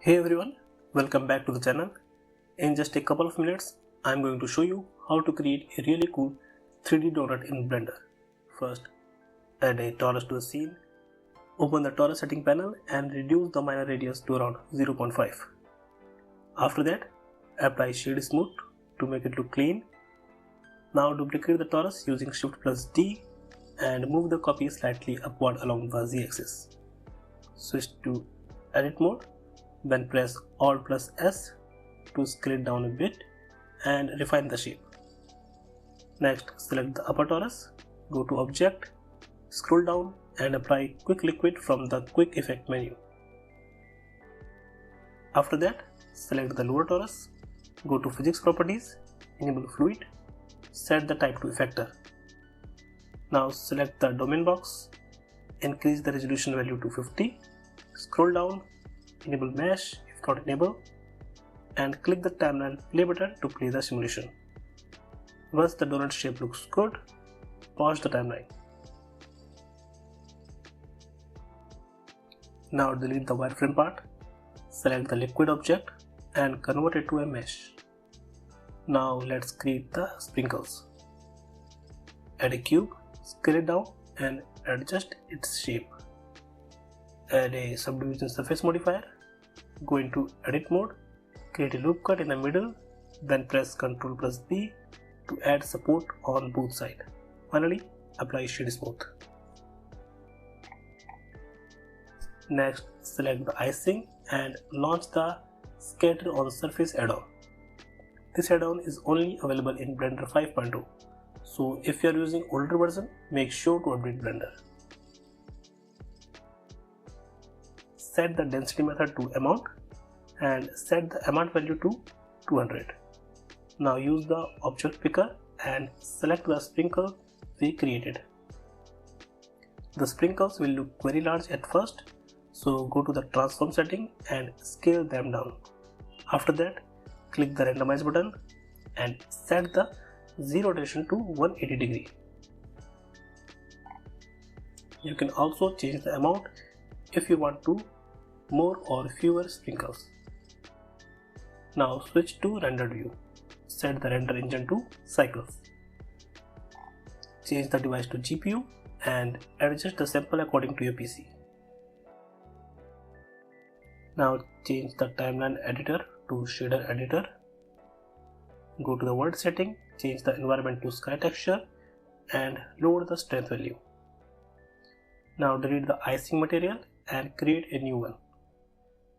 Hey everyone, welcome back to the channel. In just a couple of minutes, I'm going to show you how to create a really cool 3D donut in Blender. First, add a torus to the scene. Open the torus setting panel and reduce the minor radius to around 0.5. After that, apply shade smooth to make it look clean. Now duplicate the torus using Shift+D and move the copy slightly upward along the Z-axis. Switch to edit mode. Then press Alt+S to scale it down a bit and refine the shape. Next, select the upper torus, go to Object, scroll down and apply Quick Liquid from the Quick Effect menu. After that, select the lower torus, go to Physics Properties, enable Fluid, set the type to Effector. Now select the domain box, increase the resolution value to 50, scroll down, enable mesh if not enable, and click the timeline play button to play the simulation. Once the donut shape looks good, pause the timeline. Now delete the wireframe part, select the liquid object and convert it to a mesh. Now let's create the sprinkles. Add a cube, scale it down and adjust its shape. Add a subdivision surface modifier, go into edit mode, create a loop cut in the middle, then press Ctrl+B to add support on both sides. Finally, apply shade smooth. Next, select the icing and launch the scatter on surface add-on. This add-on is only available in Blender 5.0, so if you are using older version, make sure to update Blender. Set the density method to amount and set the amount value to 200. Now use the object picker and select the sprinkle we created. The sprinkles will look very large at first, so go to the transform setting and scale them down. After that, click the randomize button and set the Z rotation to 180 degree. You can also change the amount if you want to more or fewer sprinkles. Now switch to rendered view. Set the render engine to cycles. Change the device to GPU and adjust the sample according to your PC. Now change the timeline editor to shader editor. Go to the world setting, change the environment to sky texture and lower the strength value. Now delete the icing material and create a new one.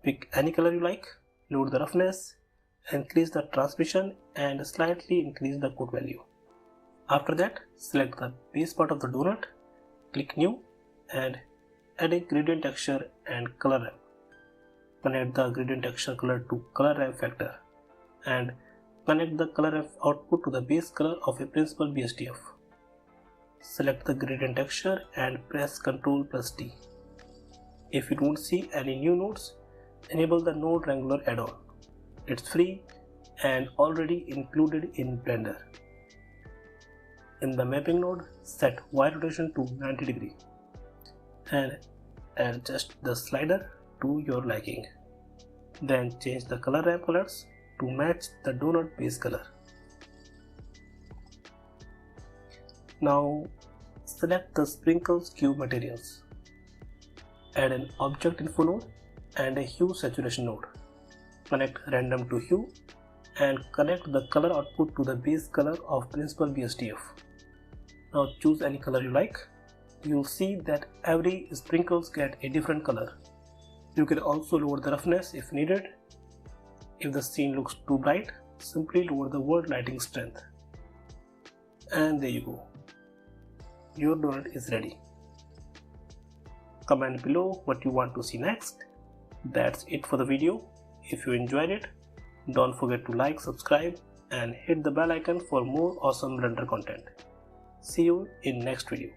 Pick any color you like, load the roughness, increase the transmission and slightly increase the code value. After that, select the base part of the donut, click new and add a gradient texture and color ramp. Connect the gradient texture color to color ramp factor and connect the color ramp output to the base color of a principal BSDF. Select the gradient texture and press Ctrl+D. If you don't see any new nodes, enable the Node Wrangler add-on. It's free and already included in Blender. In the mapping node, set Y rotation to 90 degree and adjust the slider to your liking. Then change the color ramp colors to match the donut base color. Now select the sprinkles cube materials. Add an object info node and a hue saturation node. Connect random to hue and connect the color output to the base color of principal BSDF. Now choose any color you like. You will see that every sprinkles get a different color. You can also lower the roughness if needed. If the scene looks too bright, simply lower the world lighting strength. And there you go. Your donut is ready. Comment below what you want to see next. That's it for the video. If you enjoyed it, don't forget to like, subscribe and hit the bell icon for more awesome Blender content. See you in next video.